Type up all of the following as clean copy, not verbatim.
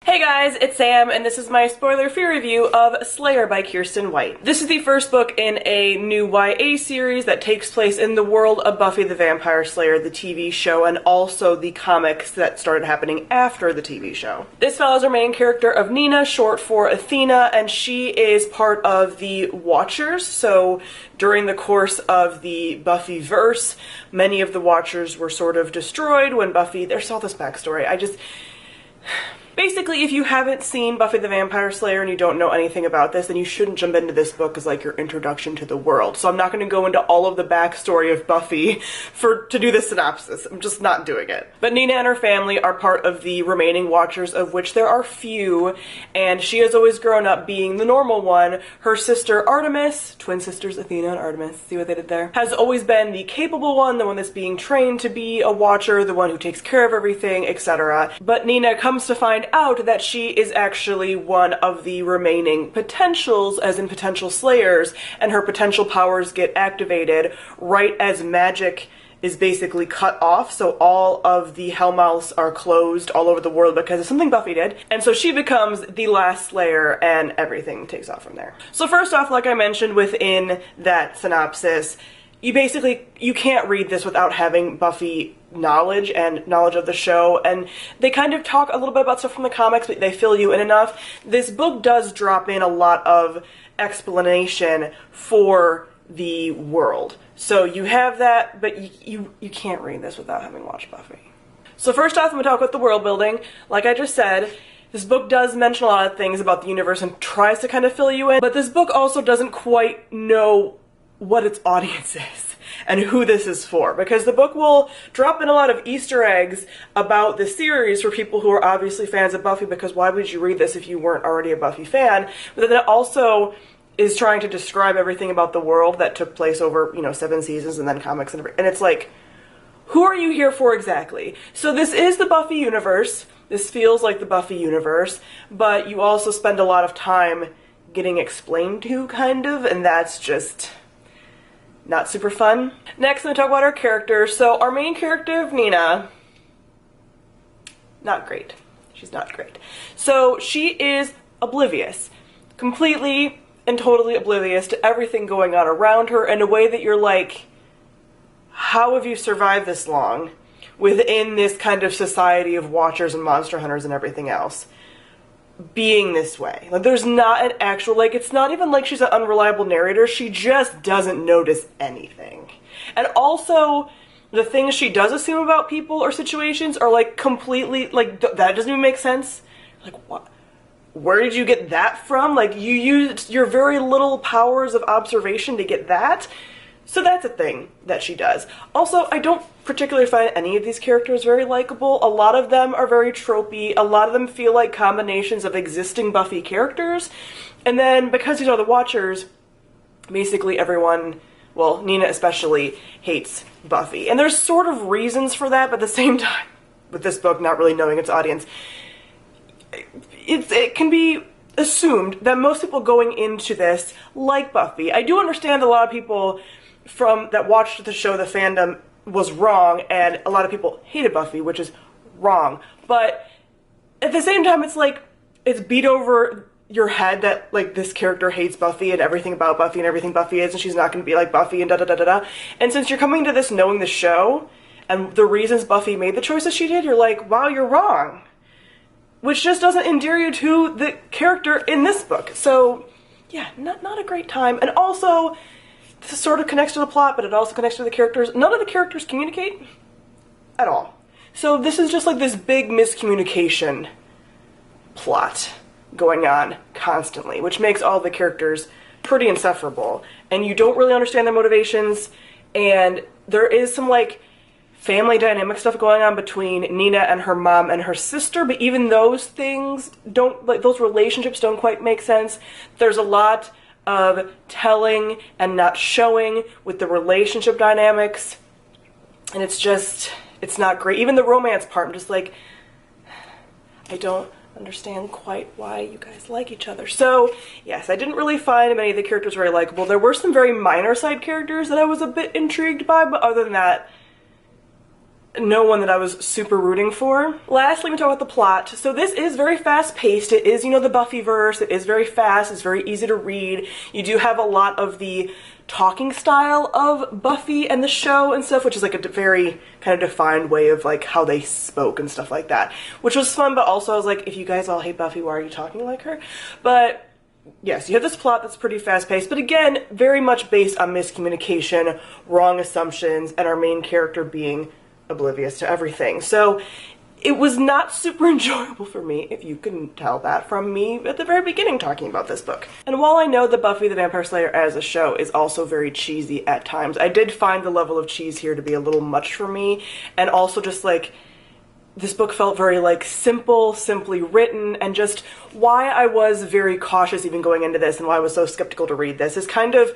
Hey guys, it's Sam, and this is my spoiler-free review of Salyer by Kiersten White. This is the first book in a new YA series that takes place in the world of Buffy the Vampire Slayer, the TV show, and also the comics that started happening after the TV show. This follows our main character of Nina, short for Athena, and she is part of the Watchers. So during the course of the Buffy-verse, many of the Watchers were sort of destroyed when Buffy... There's all this backstory. Basically, if you haven't seen Buffy the Vampire Slayer and you don't know anything about this, then you shouldn't jump into this book as like your introduction to the world. So I'm not going to go into all of the backstory of Buffy to do this synopsis. I'm just not doing it. But Nina and her family are part of the remaining Watchers, of which there are few, and she has always grown up being the normal one. Her sister Artemis, twin sisters Athena and Artemis, see what they did there, has always been the capable one, the one that's being trained to be a Watcher, the one who takes care of everything, etc. But Nina comes to find out that she is actually one of the remaining potentials, as in potential slayers, and her potential powers get activated right as magic is basically cut off, so all of the hellmouths are closed all over the world because of something Buffy did, and so she becomes the last slayer and everything takes off from there. So first off, like I mentioned within that synopsis, you can't read this without having Buffy knowledge and knowledge of the show, and they kind of talk a little bit about stuff from the comics, but they fill you in enough. This book does drop in a lot of explanation for the world. So you have that, but you can't read this without having watched Buffy. So first off, I'm going to talk about the world building. Like I just said, this book does mention a lot of things about the universe and tries to kind of fill you in, but this book also doesn't quite know what its audience is and who this is for, because the book will drop in a lot of Easter eggs about the series for people who are obviously fans of Buffy, because why would you read this if you weren't already a Buffy fan? But then it also is trying to describe everything about the world that took place over, 7 seasons and then comics and it's like, who are you here for exactly? So this is the Buffy universe. This feels like the Buffy universe, but you also spend a lot of time getting explained to, kind of, and that's just not super fun. Next, I'm going to talk about our characters. So our main character of Nina, not great. She's not great. So she is oblivious. Completely and totally oblivious to everything going on around her in a way that you're like, how have you survived this long within this kind of society of Watchers and monster hunters and everything else? Being this way. Like, there's not an actual, it's not even like she's an unreliable narrator, she just doesn't notice anything. And also, the things she does assume about people or situations are completely, that doesn't even make sense. What? Where did you get that from? You used your very little powers of observation to get that? So that's a thing that she does. Also, I don't particularly find any of these characters very likable. A lot of them are very tropey. A lot of them feel like combinations of existing Buffy characters. And then, because these are the Watchers, basically everyone, well, Nina especially, hates Buffy. And there's sort of reasons for that, but at the same time, with this book not really knowing its audience, it can be assumed that most people going into this like Buffy. I do understand a lot of people that watched the show, the fandom was wrong, and a lot of people hated Buffy, which is wrong. But at the same time, it's beat over your head that this character hates Buffy and everything about Buffy and everything Buffy is, and she's not going to be like Buffy and da-da-da-da-da. And since you're coming to this knowing the show and the reasons Buffy made the choices she did, you're like, wow, you're wrong. Which just doesn't endear you to the character in this book. So yeah, not a great time. And also, this sort of connects to the plot, but it also connects to the characters. None of the characters communicate at all. So this is just this big miscommunication plot going on constantly, which makes all the characters pretty insufferable. And you don't really understand their motivations, and there is some family dynamic stuff going on between Nina and her mom and her sister, but even those things don't, those relationships don't quite make sense. There's a lot of telling and not showing with the relationship dynamics, and it's not great. Even the romance part, I'm just I don't understand quite why you guys like each other. So yes, I didn't really find many of the characters very likable. There were some very minor side characters that I was a bit intrigued by, but other than that, no one that I was super rooting for. Lastly, we talk about the plot. So this is very fast-paced. It is, you know, the Buffyverse. It is very fast. It's very easy to read. You do have a lot of the talking style of Buffy and the show and stuff, which is like a very kind of defined way of like how they spoke and stuff like that, which was fun. But also I was like, if you guys all hate Buffy, why are you talking like her? But yes, you have this plot that's pretty fast-paced, but again, very much based on miscommunication, wrong assumptions, and our main character being oblivious to everything. So it was not super enjoyable for me, if you can tell that from me at the very beginning talking about this book. And while I know that Buffy the Vampire Slayer as a show is also very cheesy at times, I did find the level of cheese here to be a little much for me, and also just like this book felt very like simple, simply written, and just why I was very cautious even going into this and why I was so skeptical to read this is kind of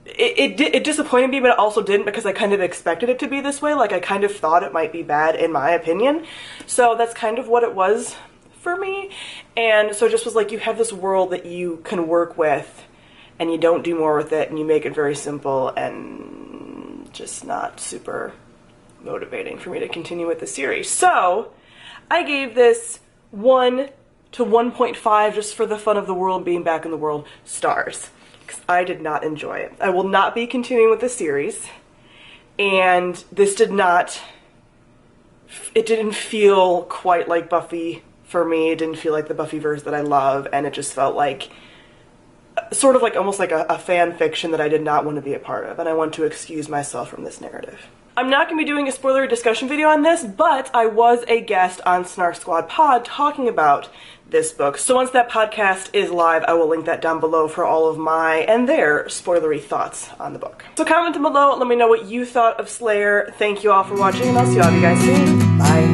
it disappointed me, but it also didn't, because I kind of expected it to be this way. Like, I kind of thought it might be bad in my opinion. So that's kind of what it was for me. And so it just was like, you have this world that you can work with and you don't do more with it, and you make it very simple, and just not super motivating for me to continue with the series. So I gave this 1 to 1.5 just for the fun of the world being back in the world stars. I did not enjoy it. I will not be continuing with the series, and this it didn't feel quite like Buffy for me. It didn't feel like the Buffyverse that I love, and it just felt like sort of like almost like a fan fiction that I did not want to be a part of, and I want to excuse myself from this narrative. I'm not going to be doing a spoilery discussion video on this, but I was a guest on Snark Squad Pod talking about this book. So once that podcast is live, I will link that down below for all of my and their spoilery thoughts on the book. So comment down below, let me know what you thought of Slayer. Thank you all for watching, and I'll see all of you guys soon. Bye.